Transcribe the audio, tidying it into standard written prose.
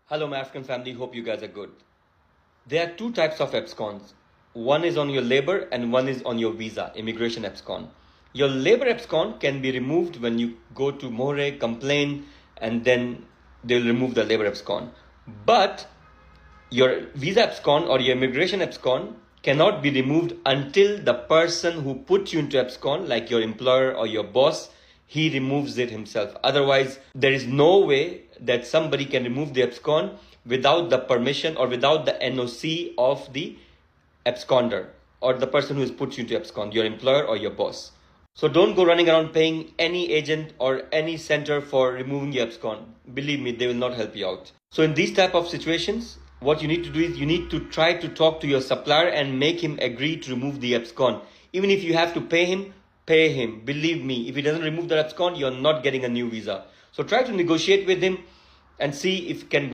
Hello, my African family. Hope you guys are good. There are two types of absconds. One is on your labor and one is on your visa, immigration abscond. Your labor abscond can be removed when you go to More, complain, and then they'll remove the labor abscond. But your visa abscond or your immigration abscond cannot be removed until the person who put you into abscond, like your employer or your boss, he removes it himself. Otherwise, there is no way that somebody can remove the abscond without the permission or without the NOC of the absconder or the person who has put you into abscond, your employer or your boss. So don't go running around paying any agent or any center for removing your abscond. Believe me, they will not help you out. So in these type of situations, what you need to do is you need to try to talk to your supplier and make him agree to remove the abscond. Even if you have to pay him, pay him. Believe me, if he doesn't remove the abscond, you're not getting a new visa. So try to negotiate with him and see if you can